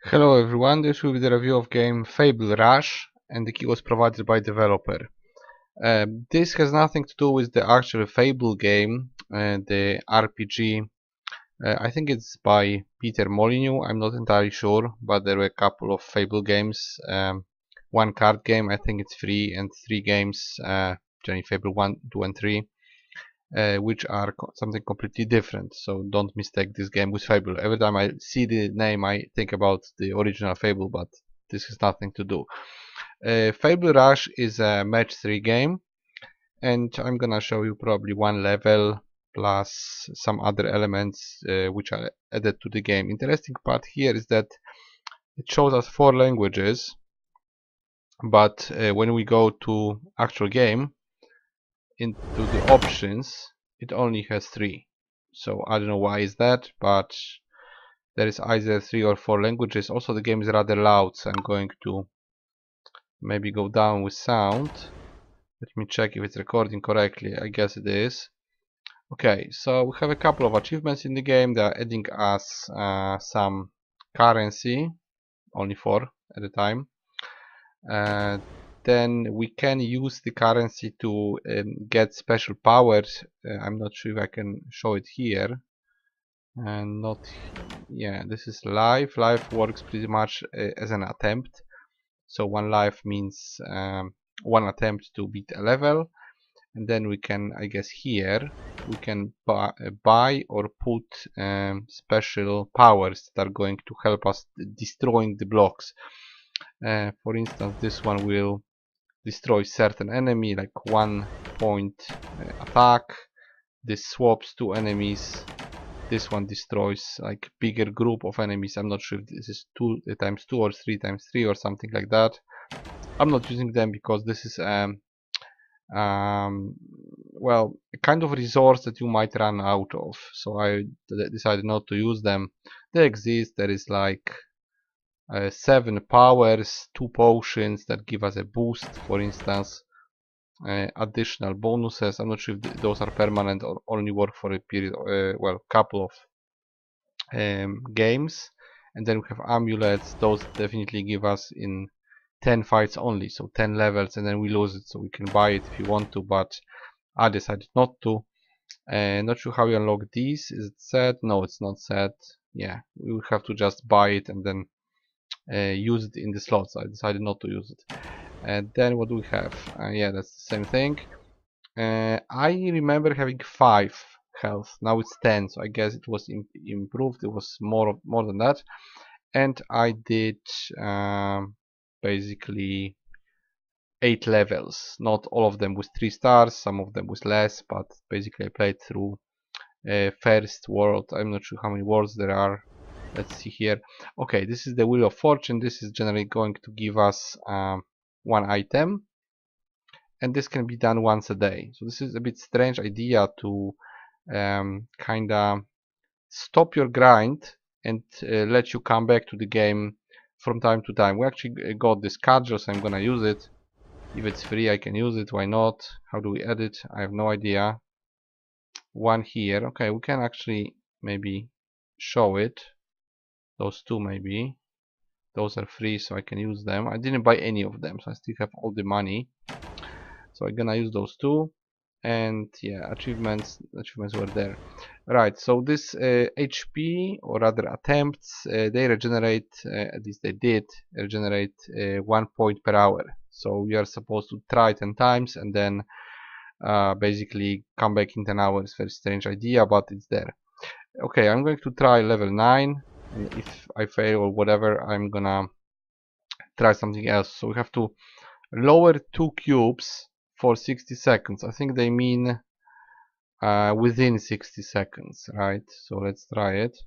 Hello everyone, this will be the review of game Fable Rush, and the key was provided by developer. This has nothing to do with the actual Fable game, the RPG. I think it's by Peter Molyneux, I'm not entirely sure, but there were a couple of Fable games. One card game, I think it's free, and three games, generally Fable 1, 2 and 3. Which are something completely different. So don't mistake this game with Fable. Every time I see the name, I think about the original Fable, but this has nothing to do. Fable Rush is a match 3 game, and I'm gonna show you probably one level plus some other elements which are added to the game. Interesting part here is that it shows us 4 languages, but when we go to actual game, into the options, it only has 3. So I don't know why is that, but there is either 3 or 4 languages. Also the game is rather loud, so I'm going to maybe go down with sound. Let me check if it's recording correctly. I guess it is. Okay, so we have a couple of achievements in the game. They are adding us some currency, only 4 at a time. Then we can use the currency to get special powers. I'm not sure if I can show it here. And not, yeah, this is life. Life works pretty much as an attempt. So one life means one attempt to beat a level. And then we can, I guess here, we can buy or put special powers that are going to help us destroying the blocks. For instance, this one will destroy certain enemy, like 1 point attack. This swaps 2 enemies. This one destroys like bigger group of enemies. I'm not sure if this is 2 times 2 or 3 times 3 or something like that. I'm not using them because this is well, a kind of resource that you might run out of. So I decided not to use them. They exist. There is like 7 powers, 2 potions that give us a boost, for instance. Additional bonuses. I'm not sure if those are permanent or only work for a period, well, couple of games. And then we have amulets. Those definitely give us in 10 fights only, so 10 levels, and then we lose it. So we can buy it if you want to, but I decided not to. Not sure how you unlock these. Is it set? No, it's not set. Yeah, we will have to just buy it and then use it in the slots. I decided not to use it. And then what do we have? Yeah, that's the same thing. I remember having 5 health. Now it's 10, so I guess it was improved. It was more than that. And I did basically 8 levels. Not all of them with 3 stars, some of them with less, but basically I played through first world. I'm not sure how many worlds there are. Let's see here. Okay, this is the Wheel of Fortune. This is generally going to give us 1 item, and this can be done once a day. So this is a bit strange idea to kinda stop your grind and let you come back to the game from time to time. We actually got this schedule, so I'm gonna use it. If it's free, I can use it. Why not? How do we edit? I have no idea. One here. Okay, we can actually maybe show it. Those 2 maybe. Those are free, so I can use them. I didn't buy any of them, so I still have all the money. So I'm gonna use those 2. And yeah, achievements were there. Right, so this HP, or rather attempts, they regenerate, at least they did regenerate 1 point per hour. So you are supposed to try 10 times and then basically come back in 10 hours. Very strange idea, but it's there. Okay, I'm going to try level 9, and if I fail or whatever, I'm gonna try something else. So we have to lower 2 cubes for 60 seconds. I think they mean within 60 seconds, right? So let's try it.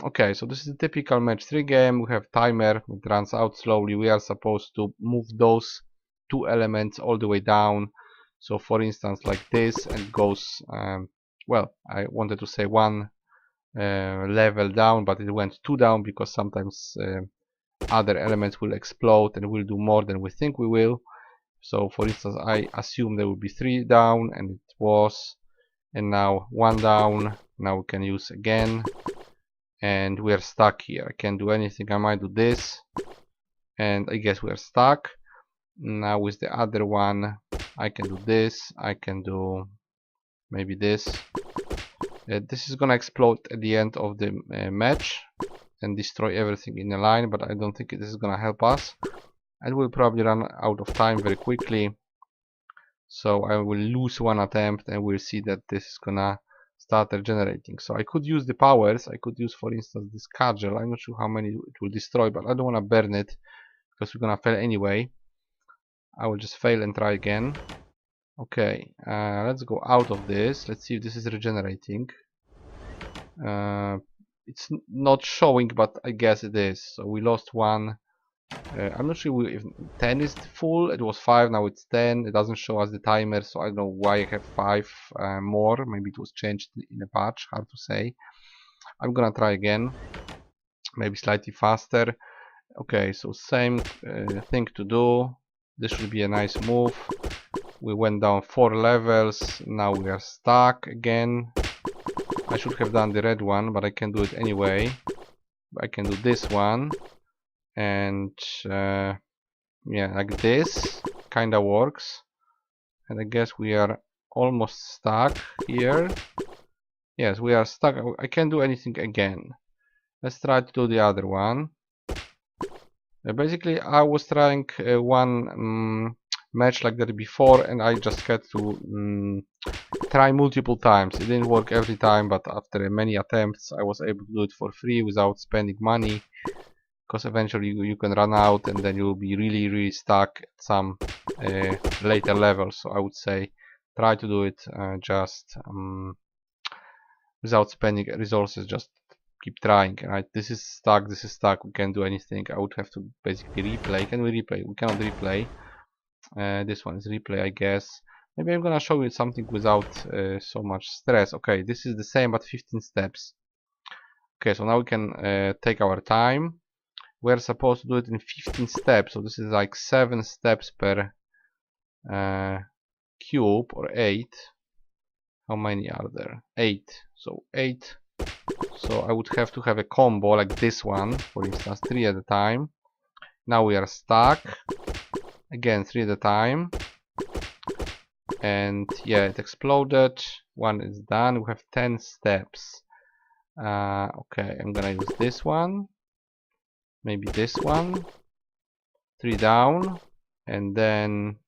Okay, so this is a typical match 3 game. We have timer, it runs out slowly. We are supposed to move those 2 elements all the way down. So for instance, like this, and goes, well, I wanted to say 1 level down, but it went 2 down because sometimes other elements will explode and will do more than we think we will. So for instance, I assume there will be 3 down, and it was, and now 1 down. Now we can use again, and we are stuck here. I can't do anything. I might do this, and I guess we are stuck. Now with the other one, I can do this. I can do maybe this. This is gonna explode at the end of the match and destroy everything in the line, but I don't think this is gonna help us, and we'll probably run out of time very quickly. So I will lose one attempt, and we'll see that this is gonna start regenerating. So I could use the powers. I could use, for instance, this cudgel. I'm not sure how many it will destroy, but I don't want to burn it because we're gonna fail anyway. I will just fail and try again. Okay, let's go out of this. Let's see if this is regenerating. It's not showing, but I guess it is. So we lost one. I'm not sure if 10 is full. It was 5, now it's 10. It doesn't show us the timer, so I don't know why I have 5 more. Maybe it was changed in a patch, hard to say. I'm gonna try again, maybe slightly faster. Okay, so same thing to do. This should be a nice move. We went down 4 levels, now we are stuck again. I should have done the red one, but I can do it anyway. I can do this one, and yeah, like this kinda works. And I guess we are almost stuck here. Yes, we are stuck. I can't do anything again. Let's try to do the other one. Basically, I was trying one match like that before, and I just had to try multiple times. It didn't work every time, but after many attempts I was able to do it for free without spending money, because eventually you can run out and then you'll be really stuck at some later level. So I would say try to do it just without spending resources. Just keep trying. Right, this is stuck, we can't do anything. I would have to basically replay. Can we replay? We cannot replay. This one is replay, I guess. Maybe I'm gonna show you something without so much stress. Okay, this is the same but 15 steps. Okay, so now we can take our time. We're supposed to do it in 15 steps, so this is like 7 steps per cube, or 8. How many are there? 8. So 8. So I would have to have a combo like this one, for instance, 3 at a time. Now we are stuck. Again, 3 at a time. And yeah, it exploded. One is done. We have 10 steps. Okay, I'm gonna use this one. Maybe this one. 3 down. And then,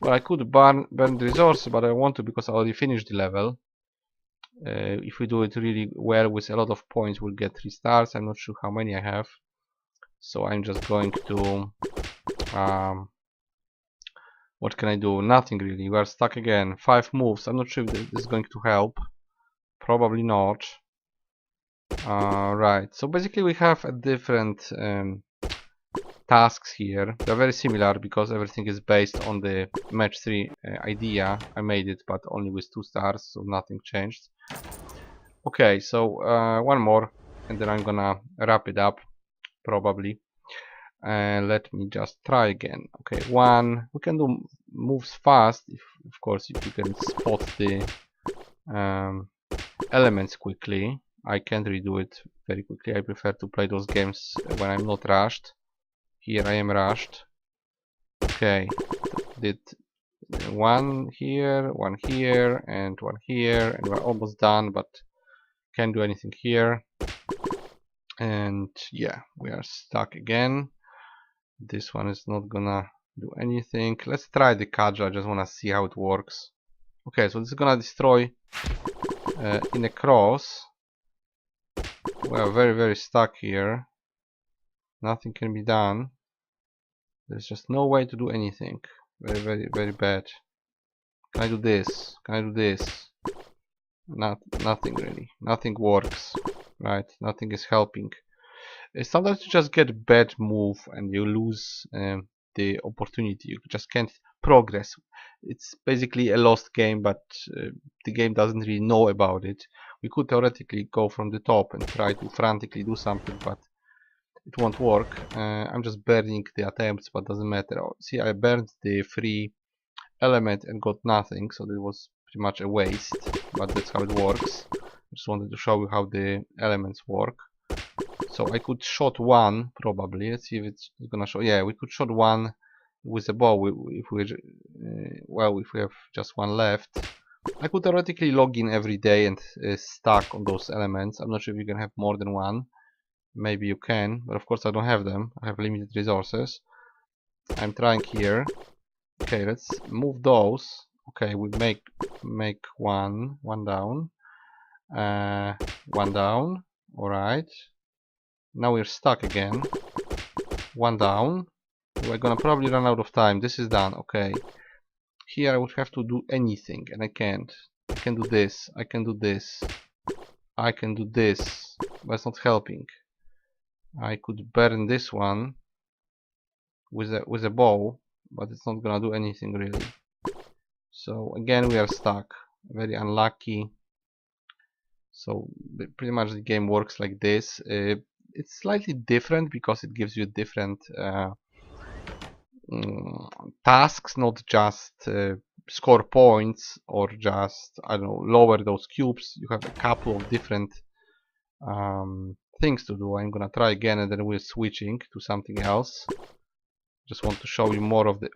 well, I could burn the resource, but I want to because I already finished the level. If we do it really well with a lot of points, we'll get 3 stars. I'm not sure how many I have. So I'm just going to what can I do? Nothing really. We are stuck again. 5 moves. I'm not sure if this is going to help. Probably not. Right. So basically we have a different tasks here. They're very similar because everything is based on the match 3 idea. I made it, but only with 2 stars, so nothing changed. Okay, so one more, and then I'm gonna wrap it up, probably. Let me just try again. Okay, 1. We can do moves fast, if of course if you can spot the elements quickly. I can't redo it very quickly. I prefer to play those games when I'm not rushed. Here I am rushed. Okay, did one here, and one here, and we're almost done, but can't do anything here. And yeah, we are stuck again. This one is not gonna do anything. Let's try the cudgel. I just wanna see how it works. Okay, so this is gonna destroy in a cross. We are very stuck here. Nothing can be done. There's just no way to do anything. Very bad. Can I do this? Can I do this? Nothing really. Nothing works. Right? Nothing is helping. Sometimes you just get bad move and you lose the opportunity. You just can't progress. It's basically a lost game, but the game doesn't really know about it. We could theoretically go from the top and try to frantically do something, but it won't work. I'm just burning the attempts, but doesn't matter. Oh, see, I burned the free element and got nothing, so it was pretty much a waste, but that's how it works. Just wanted to show you how the elements work. So I could shot one probably. Let's see if it's gonna show. Yeah, we could shot one with a bow if we well, if we have just one left. I could theoretically log in every day and stack on those elements. I'm not sure if you can have more than one. Maybe you can, but of course I don't have them. I have limited resources. I'm trying here. Okay, let's move those. Okay, we make one down, one down. All right. Now we're stuck again. One down. We're gonna probably run out of time. This is done. Okay. Here I would have to do anything, and I can't. I can do this. I can do this. I can do this, but it's not helping. I could burn this one with a bow, but it's not gonna do anything really. So again we are stuck. Very unlucky. So pretty much the game works like this. It's slightly different because it gives you different tasks, not just score points or just, I don't know, lower those cubes. You have a couple of different things to do. I'm gonna try again and then we're switching to something else. Just want to show you more of the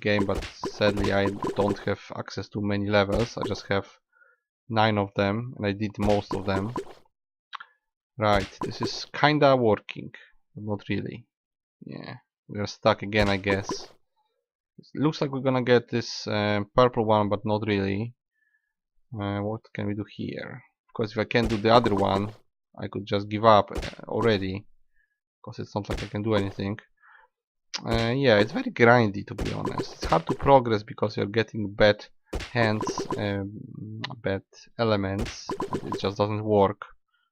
game, but sadly I don't have access to many levels. I just have 9 of them and I did most of them. Right, this is kinda working, but not really. Yeah, we are stuck again, I guess. It looks like we're gonna get this purple one, but not really. What can we do here? Of course, if I can't do the other one, I could just give up already, because it's not like I can do anything. Yeah, it's very grindy, to be honest. It's hard to progress because you're getting bad hands, bad elements. It just doesn't work.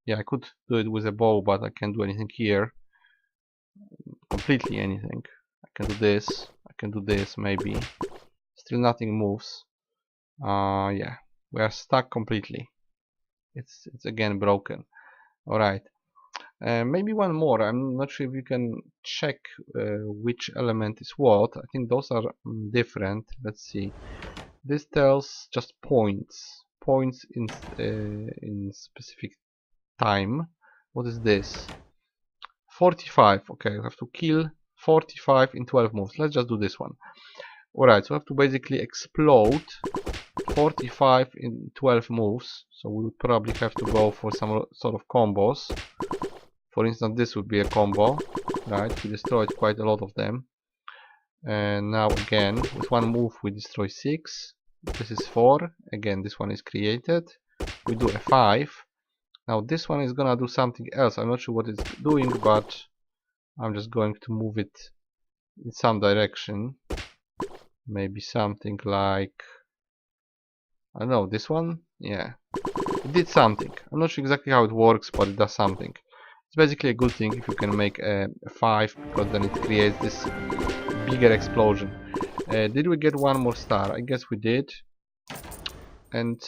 Yeah, I could do it with a bow, but I can't do anything here. Completely anything. I can do this. I can do this, maybe. Still nothing moves. Yeah, we are stuck completely. It's again broken. All right. Maybe one more. I'm not sure if you can check which element is what. I think those are different. Let's see. This tells just points in specific time. What is this? 45. Okay, you have to kill 45 in 12 moves. Let's just do this one. Alright, so we have to basically explode 45 in 12 moves. So we would probably have to go for some sort of combos. For instance, this would be a combo. Right, we destroyed quite a lot of them. And now again, with one move we destroy 6. This is 4. Again, this one is created. We do a 5. Now this one is gonna do something else. I'm not sure what it's doing, but I'm just going to move it in some direction. Maybe something like, I don't know, this one? Yeah. It did something. I'm not sure exactly how it works, but it does something. It's basically a good thing if you can make a 5, because then it creates this bigger explosion. Did we get one more star? I guess we did. And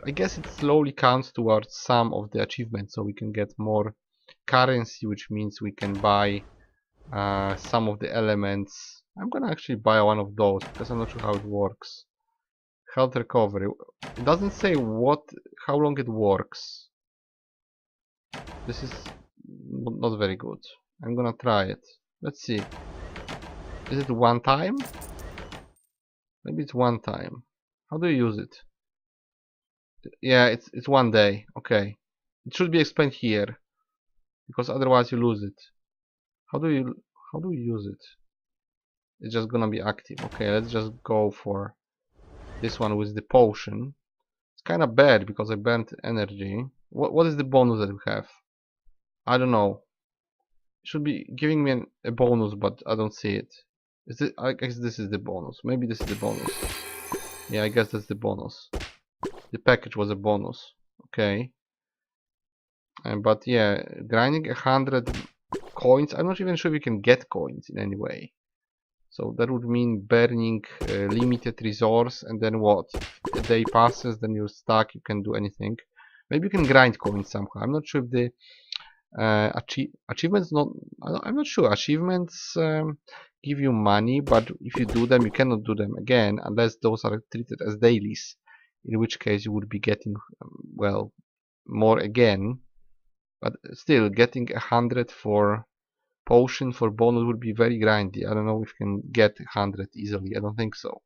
I guess it slowly counts towards some of the achievements, so we can get more currency, which means we can buy some of the elements. I'm gonna actually buy one of those because I'm not sure how it works. Health recovery. It doesn't say how long it works. This is not very good. I'm gonna try it. Let's see. Is it one time? Maybe it's one time. How do you use it? Yeah, it's 1 day. Okay. It should be explained here, because otherwise you lose it. How do you use it? It's just gonna be active. Okay, let's just go for this one with the potion. It's kind of bad because I burnt energy. What is the bonus that we have? I don't know. It should be giving me a bonus, but I don't see it. Is it? I guess this is the bonus. Maybe this is the bonus. Yeah, I guess that's the bonus. The package was a bonus. Okay. But yeah, grinding 100 coins. I'm not even sure we can get coins in any way. So that would mean burning limited resource, and then what? If a day passes, then you're stuck, you can't do anything. Maybe you can grind coins somehow. I'm not sure if the achievements I'm not sure. Achievements give you money, but if you do them, you cannot do them again unless those are treated as dailies. In which case you would be getting, well, more again, but still getting 100 for potion for bonus would be very grindy. I don't know if you can get 100 easily. I don't think so.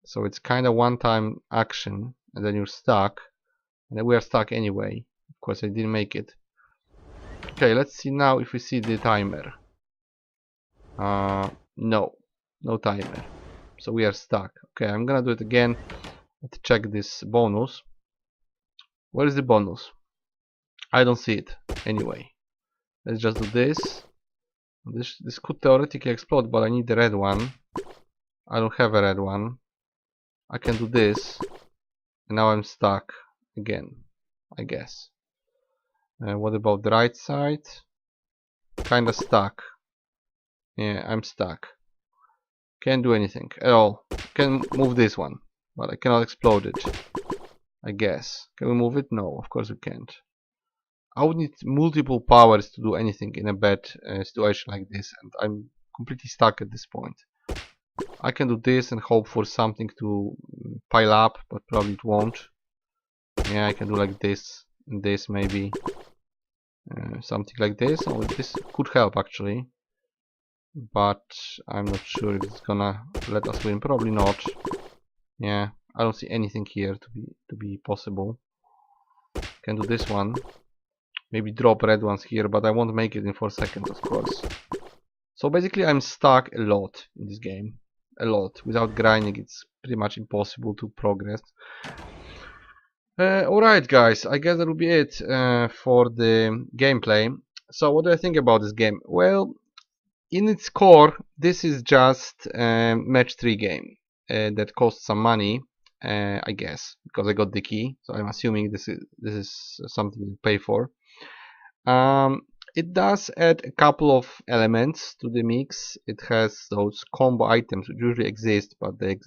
So it's kind of one-time action, and then you're stuck. And then we are stuck anyway. Of course, I didn't make it. Okay, let's see now if we see the timer. No, no timer. So we are stuck. Okay, I'm gonna do it again. Let's check this bonus. Where is the bonus? I don't see it. Anyway, let's just do this. This could theoretically explode, but I need the red one. I don't have a red one. I can do this, and now I'm stuck again, I guess. What about the right side? Kinda stuck. Yeah, I'm stuck. Can't do anything at all. Can move this one, but I cannot explode it, I guess. Can we move it? No, of course we can't. I would need multiple powers to do anything in a bad situation like this, and I'm completely stuck at this point. I can do this and hope for something to pile up, but probably it won't. Yeah, I can do like this and this maybe. Something like this. Oh, this could help actually. But I'm not sure if it's gonna let us win. Probably not. Yeah, I don't see anything here to be possible. Can do this one. Maybe drop red ones here, but I won't make it in 4 seconds, of course. So basically I'm stuck a lot in this game. A lot. Without grinding it's pretty much impossible to progress. Alright guys, I guess that will be it for the gameplay. So what do I think about this game? Well, in its core, this is just a match 3 game that costs some money, I guess, because I got the key. So I'm assuming this is something you pay for. It does add a couple of elements to the mix. It has those combo items which usually exist, but they,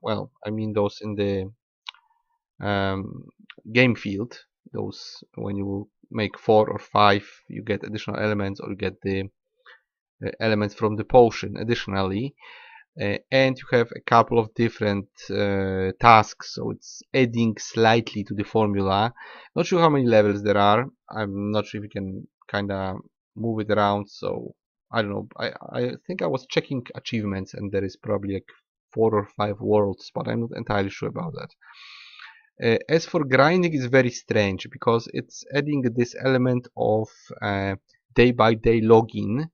well, I mean those in the game field. Those when you make 4 or 5, you get additional elements, or you get the elements from the potion additionally. And you have a couple of different tasks, so it's adding slightly to the formula. Not sure how many levels there are. I'm not sure if you can kinda move it around, so I don't know. I think I was checking achievements and there is probably like 4 or 5 worlds, but I'm not entirely sure about that. As for grinding, it's very strange because it's adding this element of day by day login.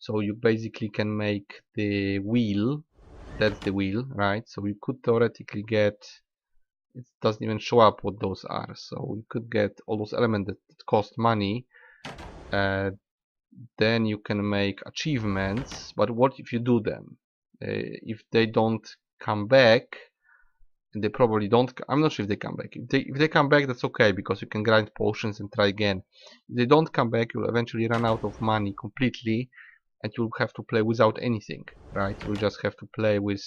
So you basically can make the wheel. That's the wheel, right? So you could theoretically get, it doesn't even show up what those are. So you could get all those elements that cost money. Then you can make achievements. But what if you do them? If they don't come back, and they probably don't, I'm not sure if they come back. If they come back, that's okay, because you can grind potions and try again. If they don't come back, you'll eventually run out of money completely, and you'll have to play without anything, right? You'll just have to play with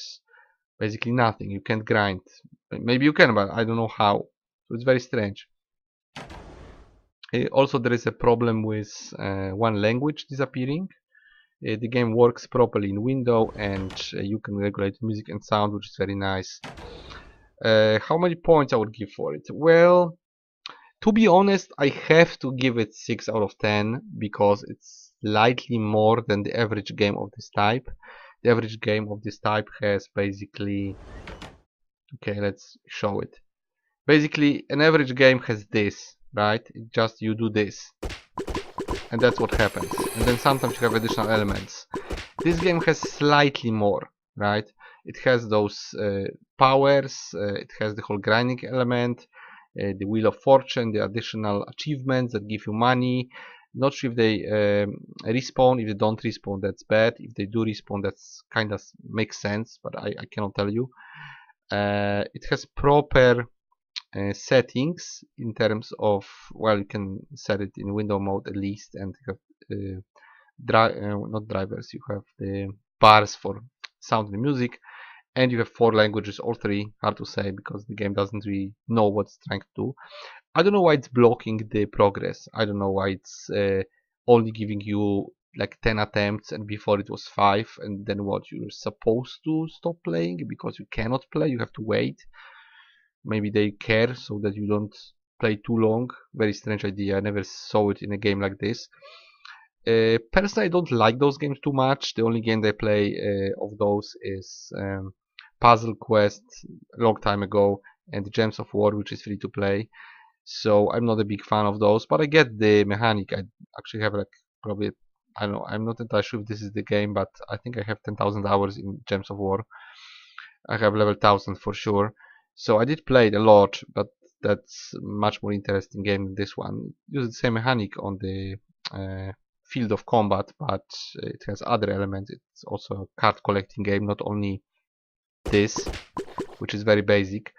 basically nothing. You can't grind. Maybe you can, but I don't know how. So it's very strange. Also, there is a problem with one language disappearing. The game works properly in window, and you can regulate music and sound, which is very nice. How many points I would give for it? Well, to be honest, I have to give it 6 out of 10 because it's slightly more than the average game of this type. The average game of this type has basically... Okay, let's show it. Basically, an average game has this, right? It just you do this. And that's what happens. And then sometimes you have additional elements. This game has slightly more, right? It has those powers, it has the whole grinding element, the Wheel of Fortune, the additional achievements that give you money. Not sure if they respawn. If they don't respawn, that's bad. If they do respawn, that's kind of makes sense, but I cannot tell you. It has proper settings in terms of, well, you can set it in window mode at least, and you have not drivers, you have the bars for sound and music, and you have 4 languages or 3, hard to say because the game doesn't really know what it's trying to do. I don't know why it's blocking the progress. I don't know why it's only giving you like 10 attempts, and before it was 5, and then what, you're supposed to stop playing because you cannot play, you have to wait. Maybe they care so that you don't play too long. Very strange idea. I never saw it in a game like this. Personally, I don't like those games too much. The only game I play of those is Puzzle Quest a long time ago, and Gems of War, which is free to play. So I'm not a big fan of those, but I get the mechanic. I actually have like probably, I don't know, I'm not entirely sure if this is the game, but I think I have 10,000 hours in Gems of War. I have level 1000 for sure. So I did play it a lot, but that's much more interesting game than this one. Use the same mechanic on the field of combat, but it has other elements. It's also a card collecting game, not only this, which is very basic.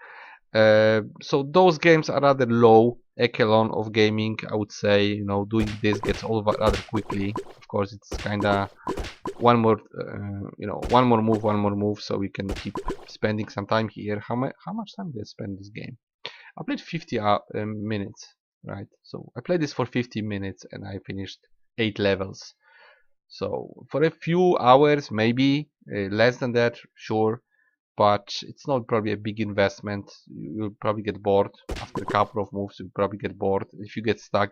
So those games are rather low echelon of gaming, I would say. You know, doing this gets over rather quickly. Of course, it's kinda one more, one more move, so we can keep spending some time here. How much time did I spend this game? I played 50 minutes, right? So I played this for 50 minutes and I finished 8 levels. So for a few hours, maybe less than that, sure, but it's not probably a big investment. You'll probably get bored after a couple of moves. You'll probably get bored. If you get stuck,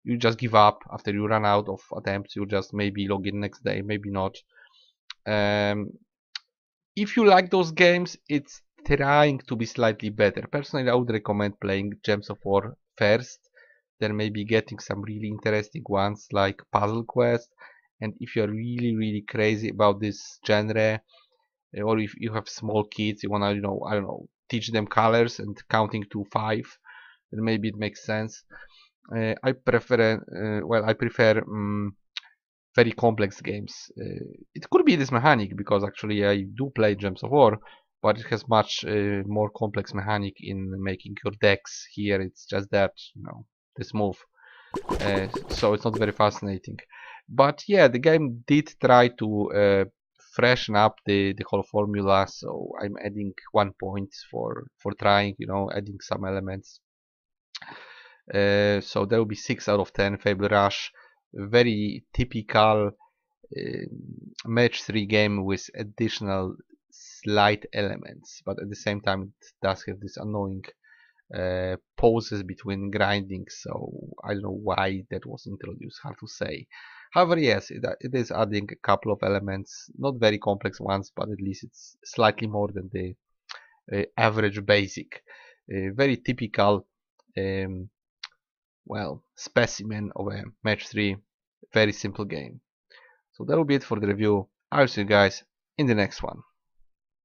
you just give up after you run out of attempts. You'll just maybe log in next day, maybe not. Um, if you like those games, it's trying to be slightly better. Personally, I would recommend playing Gems of War first, then maybe getting some really interesting ones like Puzzle Quest. And if you're really crazy about this genre, or if you have small kids, you wanna, I don't know, teach them colors and counting to 5, then maybe it makes sense. I prefer very complex games. It could be this mechanic, because actually I do play Gems of War, but it has much more complex mechanic in making your decks. Here it's just that, this move. So it's not very fascinating. But yeah, the game did try to freshen up the whole formula, so I'm adding 1 point for trying, adding some elements. So there will be 6 out of 10. Fable Rush, very typical match 3 game with additional slight elements, but at the same time it does have this annoying pauses between grinding, so I don't know why that was introduced, hard to say. However, yes, it is adding a couple of elements, not very complex ones, but at least it's slightly more than the average basic. Very typical, specimen of a match 3, very simple game. So that will be it for the review. I'll see you guys in the next one.